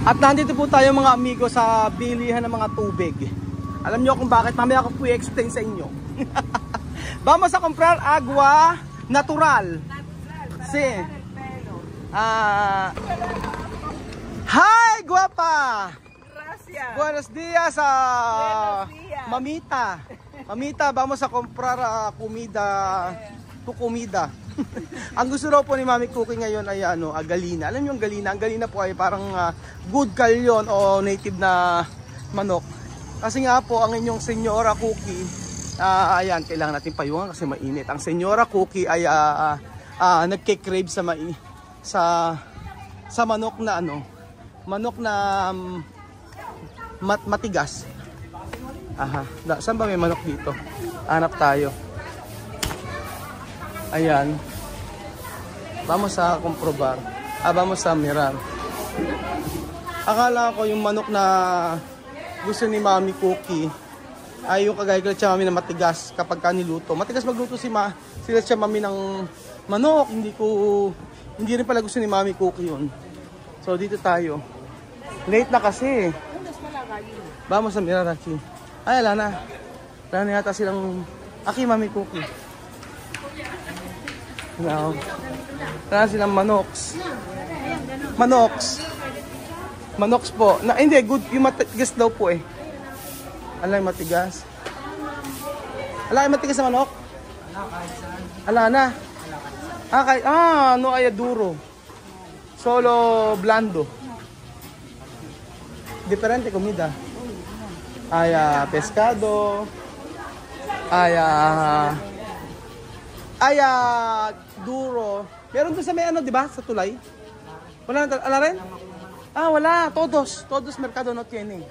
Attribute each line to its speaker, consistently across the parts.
Speaker 1: At nandito po tayo mga amigo sa bilihan ng mga tubig. Alam nyo kung bakit? Mamaya ako po i-explain sa inyo. Vamos a comprar agua natural. Sí. Hi, guapa!
Speaker 2: Gracias.
Speaker 1: Buenos días, mamita. Mamita, vamos a comprar comida. Tu comida. Ang gusto raw po ni Mami Cookie ngayon ay galina. Alam niyo yung galina? Ang galina po ay parang good calyon o native na manok. Kasi nga po ang inyong Senyora Cookie, ayan, kailangan natin payungan kasi mainit. Ang Senyora Cookie ay nagke-crave sa manok na manok na matigas. Aha, saan ba may manok dito? Hanap tayo. Ayan. Vamos a comprobar. Vamos a mirar. Akala ko yung manok na gusto ni Mami Cookie ay yung kagaya ko siya Mami na matigas kapag niluto. Matigas magluto sila siya Mami ng manok. Hindi rin pala gusto ni Mami Cookie yun. So dito tayo. Late na kasi. Vamos a mirar aquí. Ay, wala na. Wala na yata silang aki Mami Cookie. Wala na silang manoks. Manoks po. Hindi, good. Yung matigas daw po eh. Alay matigas. Alay matigas na manok? Ala na. No ay duro. Solo blando. Diferente comida. Ay pescado. Ay duro. Meron doon sa may di ba? Sa tulay. Wala na, ala rin? Wala. Todos mercado no tiene.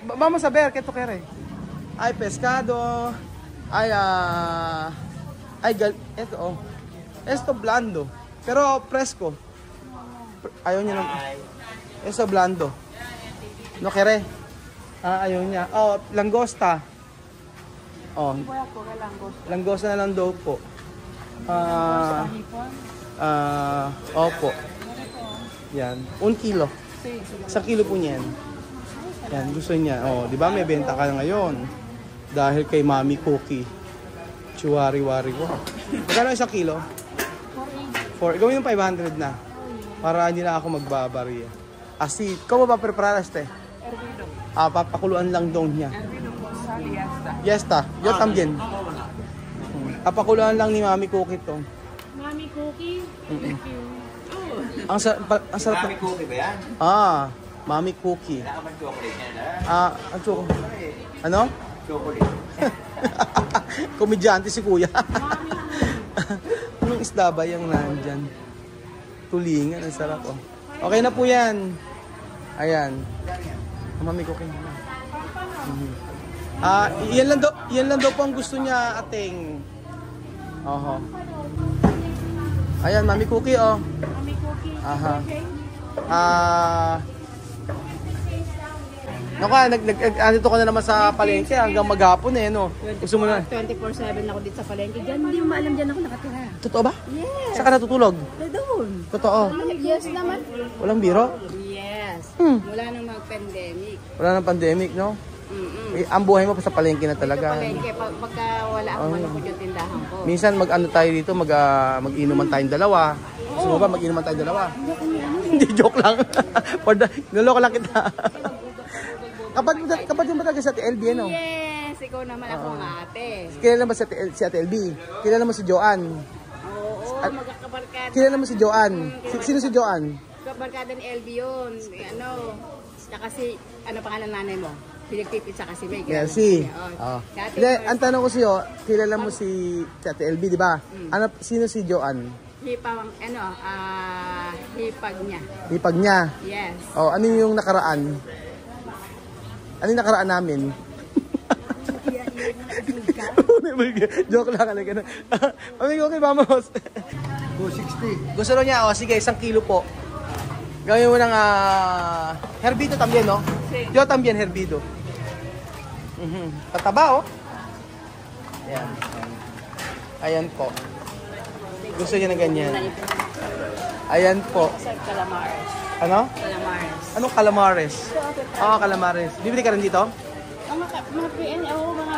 Speaker 1: Vamos a ver, ¿qué tú quieres? Ay pescado. Ito Esto blando. Pero fresco. Ayaw niya naman. Esto blando. No quiere? Ayaw niya. Langosta. Langosta na lang daw po. Opo. Yan. 1 kilo. 1 kilo po niyan. Yan, gusto niya. Di ba may benta ka na ngayon? Dahil kay Mami Cookie. Chiwari-wari ko. Magkano 1 kilo? 4. Gawin yung 500 na. Para hindi na ako magbabariya. Así, ¿cómo va a preparar este?
Speaker 2: Hervido.
Speaker 1: Papakuluan lang daw niya.
Speaker 2: Hervido con sal y ya está.
Speaker 1: Ya está. Yo también. Papakuluan lang ni Mami Cookie to.
Speaker 3: Mami Cookie? Thank you.
Speaker 1: Ang sarap.
Speaker 4: Mami Cookie ba yan?
Speaker 1: Mami Cookie.
Speaker 4: Nakaman chocolate niya na.
Speaker 1: Ang chocolate. Ano?
Speaker 4: Chocolate.
Speaker 1: Komedyante si Kuya. Anong isda ba yung nandyan? Tulingan, ang sarap Okay na po yan. Ayan. Mami Cookie. Yan lang daw po ang gusto niya, ating. Ayan, Mami Cookie,
Speaker 3: Mami Cookie.
Speaker 1: Aha. Nandito ka na naman sa palengke hanggang maghapon no? Gusto mo na?
Speaker 3: 24/7 ako dito sa palengke. Hindi mo maalam dyan ako nakatira.
Speaker 1: Totoo ba?
Speaker 3: Yes.
Speaker 1: Saan ka natutulog?
Speaker 3: Doon.
Speaker 1: Totoo.
Speaker 3: Yes naman.
Speaker 1: Walang biro?
Speaker 3: Yes. Wala nang mag-pandemic.
Speaker 1: Wala nang pandemic, no? Ang buhay mo pa sa palengke na talaga.
Speaker 3: Sa palengke, pagka wala akong manukod yung tindahan ko.
Speaker 1: Minsan tayo dito, mag-inuman tayong dalawa. Gusto mo ba mag-inuman tayong dalawa? Hindi, joke lang. Naloko lang kita. Kapag yung talaga sa Ate LB, ano?
Speaker 3: Yes, ikaw naman ako ng ate.
Speaker 1: Kilala ba si Ate LB? Kilala mo si Joanne?
Speaker 3: Oo, magkakabarkada.
Speaker 1: Kilala mo si Joanne? Sino si Joanne?
Speaker 3: Kabarkada ni LB yun. Kasi, pangalan nanay mo? Pinagtipid sa kasi may
Speaker 1: Mercy. Hindi, ang tanong ko sa'yo, kilala mo si Ate LB, di ba? Sino si Joanne?
Speaker 3: Hipag niya.
Speaker 1: Hipag niya?
Speaker 3: Yes.
Speaker 1: Ano yung nakaraan? Ano yung nakaraan namin? Joke lang. Mami, okay, vamos.
Speaker 4: 260.
Speaker 1: Gusto rin niya, sige, 1 kilo po. Gawin mo ng herbido también, no? Yo también herbido. Pataba, Ayan. Ayan po. Gusto niya na ganyan. Ayan po.
Speaker 3: Calamars.
Speaker 1: Ano?
Speaker 3: Calamars.
Speaker 1: Anong calamares? Oo, calamares. Bibili ka rin dito?
Speaker 3: Mga PN,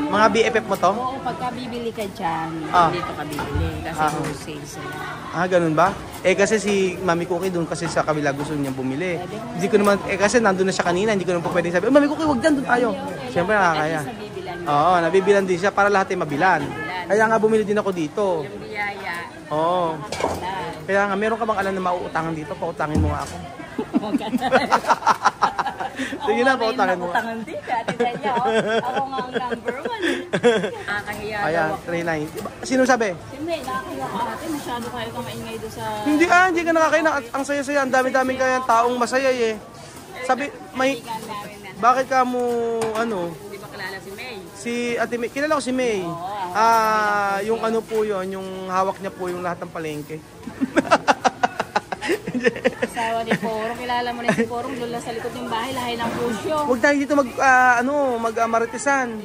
Speaker 1: Mga BFF mo to?
Speaker 3: Oo, pagka bibili ka dyan, dito ka bibili. Kasi wholesale sila.
Speaker 1: Ganun ba? Kasi si Mami Cookie doon kasi sa kabila gusto niya bumili. Hindi ko naman, kasi nandun na siya kanina, hindi ko naman po pwedeng sabi, Mami Cookie, wag dyan, doon tayo. Siyempre nakakaya. Oo, nabibilan din siya para lahat ay mabilan. Kaya nga bumili din ako dito.
Speaker 3: Yung biyaya.
Speaker 1: Oo. Kaya nga, meron ka bang alam na mauutangan dito? Pautangin mo nga ako. Sige na, pautangin mo nga.
Speaker 3: Pautangin din ka. Tignan niya, ako nga ang number 1. Nakakahiya
Speaker 1: Ayan,
Speaker 3: daw.
Speaker 1: 390. Sino sabi?
Speaker 3: Siyempre, nakakahiya ka ate. Masyado kayo kang maingay doon sa...
Speaker 1: Hindi ka nakakain. Ang saya-saya. Ang dami-daming kaya taong masaya eh. Sabi, may...
Speaker 3: kaibigan namin na.
Speaker 1: Bakit ka mo, ano?
Speaker 3: Hindi ba kilala si May?
Speaker 1: Si Ate May. Kilala ko si May. Yung ano po yun, yung hawak niya po yung lahat ng palengke.
Speaker 3: Asawa ni Porong. Kilala mo na si Porong. Doon lang sa likod ng bahay. Lahay ng pusyo.
Speaker 1: Huwag tayo dito mag-maritisan.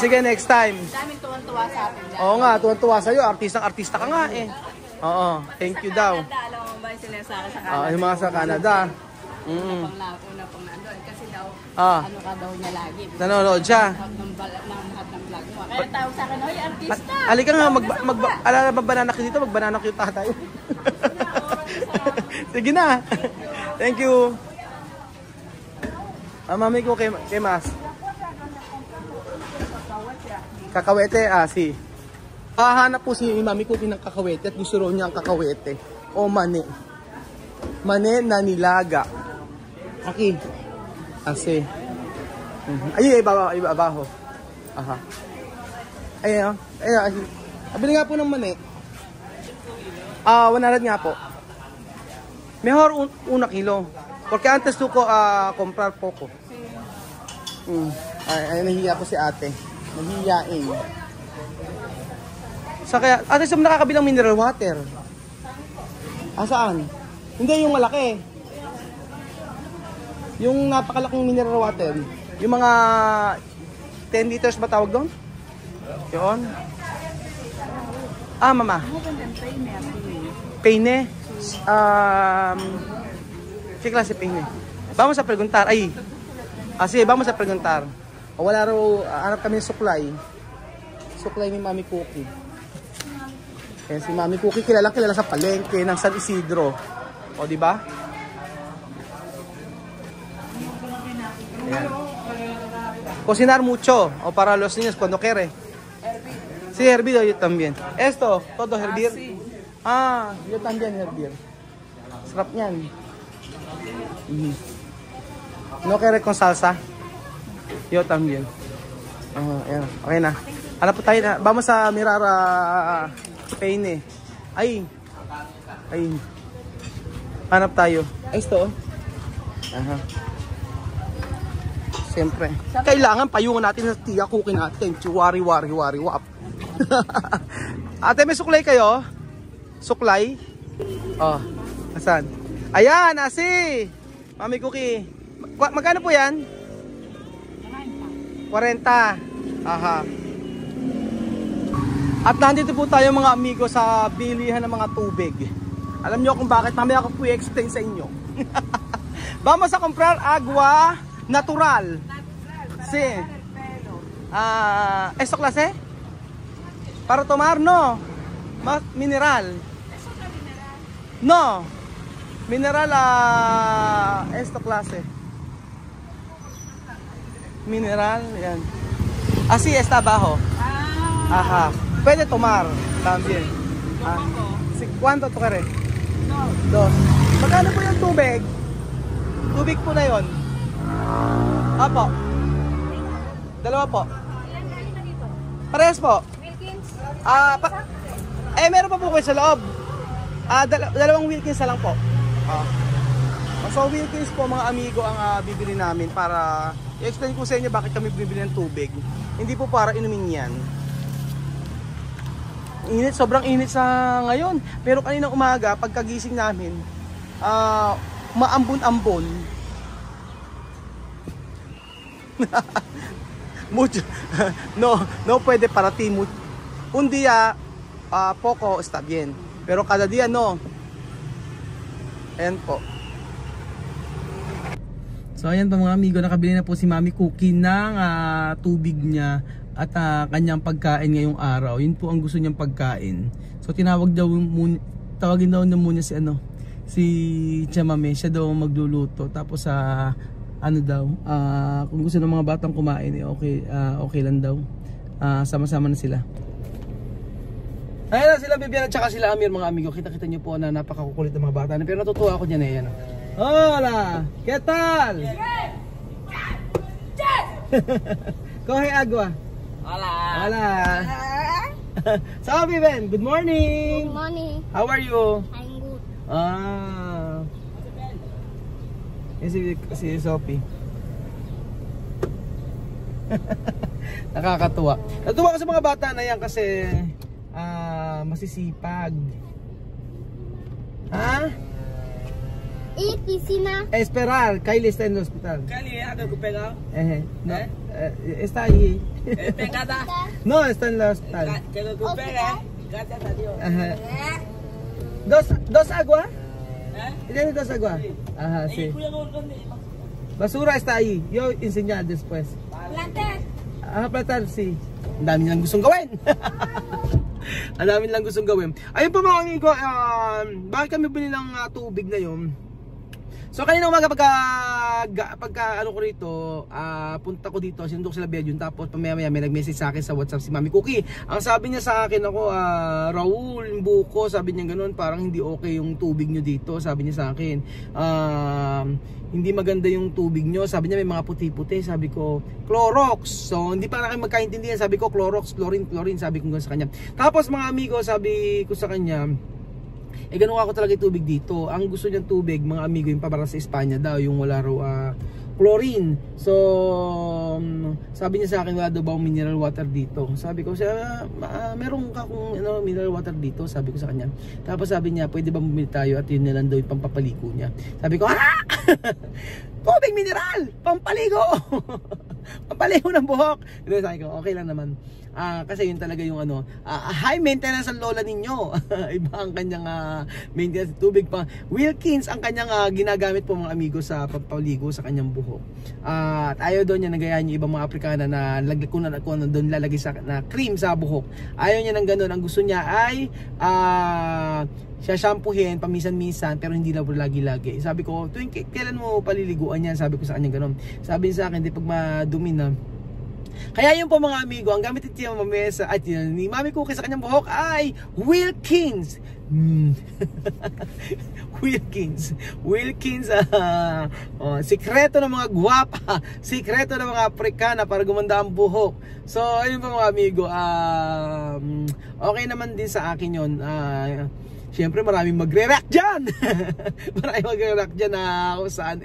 Speaker 1: Sige, next time.
Speaker 3: Daming tuwan-tuwa sa atin dyan.
Speaker 1: Oo nga, tuwan-tuwa sa'yo. Artista ka nga eh. Oo, thank you daw.
Speaker 3: Alam mo ba yung sila sa akin sa Canada?
Speaker 1: Yung mga sa Canada.
Speaker 3: Una pang nandun. Kasi daw, ano ka daw niya lagi.
Speaker 1: Nanonood siya.
Speaker 3: Ng lahat ng vlog mo. Kaya tawag sa akin, hoy, artista!
Speaker 1: Halika nga, mag-banana cue dito, mag-banana cue tayo. Sige na. Thank you. Mami ko kay Mas. Kakawete, si. Hahanap po si Mami ko ng kakawete at gusto rin niya ang kakawete. O mani. Mani na nilaga. Aki. Asi. Ay, ibabaho. Aha. Ayun. Abili nga po ng mani. 100 nga po. Mejor una kilo. Porque antes tuko comprar poco. Ay, nahiya po si ate. Nahiyain. Sa kaya, ate, saan nakakabilang mineral water? Saan? Hindi, yung malaki. Yung napakalaking mineral water. Yung mga 10 liters ba tawag doon? Yun. Mama. Peine. Si klase peine. Vamos a preguntar. Sige, vamos a preguntar. Wala raw, hanap kami ng suklay. Suklay ni Mami Cookie. Kaya si Mami Cookie kilala sa palengke ng San Isidro. O, di ba? Ayan. Cocinar mucho o para los niños cuando quiere. Sí, hervido yo también. Esto, todo hervir. Yo también hervir. Sarap niyan. No quiere con salsa. Yo también. Ayan. Okay na. Hanap po tayo na. Vamos sa Mirara Peine. Ay. Hanap tayo. Ito. Aha. Siyempre. Kailangan payungan natin sa tiya cookie natin. Chiwari, wari, wap. Ate, may suklay kayo? Suklay? Asan? Ayan, asi! Mami Cookie. Magkano po yan? 40. Aha. At nandito po tayo mga amigo sa bilihan ng mga tubig. Alam nyo kung bakit, mamaya ako po i-explain sa inyo. Vamos a comprar agua natural. Sí. ¿Esto clase? Para tomar, no. Mineral. No. Mineral esto clase. Mineral, yan. Así está abajo. Ajá. Puede tomar también. ¿Cuánto to kare? Dos. Magkano po yung tubig? Tubig po na yun. Apo. Dalawa po. Parehas po. Meron pa po kayo sa loob. Dalawang Wilkins na lang po. So Wilkins po mga amigo ang bibili namin para i-explain ko sa inyo bakit kami bibili ng tubig. Hindi po para inumin yan. Init, sobrang init sa ngayon. Pero kaninang umaga, pagkagising namin, maambon-ambon. Mucho. No puede para ti. Un día, poco está bien. Pero cada día no. Ayan po. So ayan pa mga amigo, nakabili na po si Mami Cookie ng tubig niya at kanyang pagkain ngayong araw. Yun po ang gusto niyang pagkain. So tawagin daw na muna si Chamame, siya daw magluluto. Tapos kung gusto ng mga batang kumain, okay lang daw. Sama-sama na sila. Ayan na sila Bibian at saka sila Amir mga amigo. Kita-kita niyo po na napakakukulit ng mga bata. Pero natutuwa ako dyan eh. Hola! ¿Qué tal? Coge agua.
Speaker 2: Hola.
Speaker 1: Hola. Sabi Ben, good morning.
Speaker 3: Good morning.
Speaker 1: How are you?
Speaker 3: I'm good.
Speaker 1: Si Sophie. Nakakatuwa. Natuwa ko sa mga bata na yan kasi masisipag. Ha?
Speaker 3: Y piscina.
Speaker 1: Esperar, Kylie está en el hospital.
Speaker 2: Kali ada ko pega.
Speaker 1: No, está ahí.
Speaker 2: Pegada.
Speaker 1: No, está en el hospital.
Speaker 2: Que ko pega. Gracias a Dios.
Speaker 1: Ajá. Dos agua? ¿Tiene dos agua? Ajá, sí. Basura está ahí. Yo enseñar después.
Speaker 3: Plantar.
Speaker 1: Plantar, sí. Ang dami nilang gustong gawin. Ang dami nilang gustong gawin. Ayun po mga amigo, bakit kami bili ng tubig na yun? So kanina umaga pagka ano ko rito, punta ko dito, sinundok sila Bedion, tapos pamaya-maya may nag-message sa akin sa WhatsApp si Mami Cookie. Ang sabi niya sa akin Raul, buko, sabi niya ganoon, parang hindi okay yung tubig nyo dito, sabi niya sa akin. Hindi maganda yung tubig nyo, sabi niya may mga puti-puti, sabi ko Clorox. So hindi pa na kayo magkaintindihan, sabi ko Clorox, chlorine, sabi ko sa kanya. Tapos mga amigo, sabi ko sa kanya, ganun ako talaga yung tubig dito. Ang gusto niyang tubig, mga amigo, yung pabarang sa Espanya daw, yung wala raw chlorine. So, sabi niya sa akin, wala daw ba mineral water dito? Sabi ko, meron ka kung mineral water dito? Sabi ko sa kanya. Tapos sabi niya, pwede ba bumili tayo at yun na lang daw yung pampapaligo niya. Sabi ko, tubig mineral! Pampaligo! Pampaligo ng buhok! Sabi ko, okay lang naman. Kasi yun talaga yung high maintenance ang lola ninyo. Iba ang kanyang maintenance tubig pa. Wilkins ang kanyang ginagamit po mga amigo sa pampaligo sa kanyang buhok. At ayaw doon niya nagayahan yung ibang mga Afrikana na kung doon lalagay na cream sa buhok. Ayaw niya ng ganun. Ang gusto niya ay siya shampoohin paminsan-minsan pero hindi na lagi-lagi. Sabi ko, kailan mo paliliguan yan? Sabi ko sa kanya ganun. Sabi niya sa akin, di pag madumi na. Kaya yun po mga amigo, ang gamit ito yung mamesa at yun, ni Mami Cookie sa kanyang buhok ay Wilkins. Wilkins, sikreto ng mga guwapa, sikreto ng mga Afrikana para gumanda ang buhok. So ayun po mga amigo, okay naman din sa akin yun. Siyempre maraming magre-react dyan. Maraming magre-react dyan na kung saan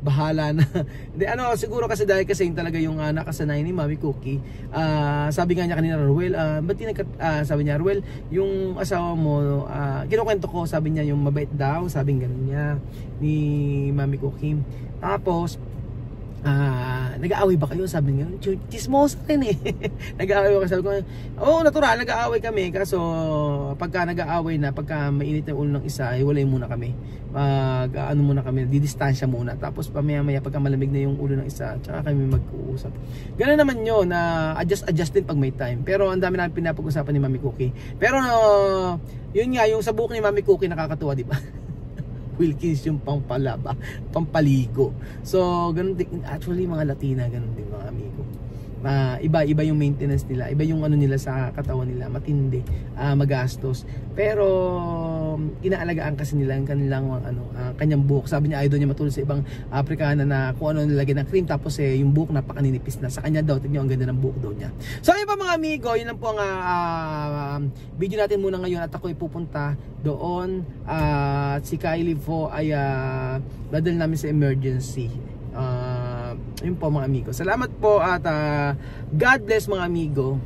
Speaker 1: bahala na. Siguro kasi dahil kasi yung talaga yung nakasanay ni Mami Cookie. Sabi nga niya kanina, Ruel, sabi niya, Ruel, yung asawa mo, kinukwento ko, sabi niya yung mabait daw, sabi ganun niya ni Mami Cookie. Tapos nag-aaway ba kayo? Sabi niya, chismosa rin eh. Nag-aaway ba kayo? Sabi ko, natural, nag-aaway kami. Kaso, pagka nag-aaway na, pagka mainit yung ulo ng isa, hiwalay muna kami. Muna kami, didistansya muna. Tapos, pamaya-maya, pagka malamig na yung ulo ng isa, tsaka kami mag-uusap. Ganoon naman yun, na adjust din pag may time. Pero, ang dami namin pinapag-usapan ni Mami Cookie. Pero, yun nga, yung sa buhok ni Mami Cookie, nakakatuwa, di ba? Wilkins yung pampaligo. So, ganun din. Actually, mga Latina, ganun din mga amigo. Iba yung maintenance nila. Iba yung nila sa katawan nila. Matindi, magastos. Pero, inaalagaan kasi nila ang kanyang buhok. Sabi niya, ayaw daw niya matulad sa ibang Afrikana na kung ano nilagay ng cream. Tapos, yung buhok napakaninipis na. Sa kanya daw, tignan ang ganda ng buhok daw niya. So, ayun pa mga amigo, yun lang po ang video natin muna ngayon. At ako ay pupunta doon. Si Kylie po ay dadal namin sa emergency. Yun po mga amigo. Salamat po at God bless mga amigo.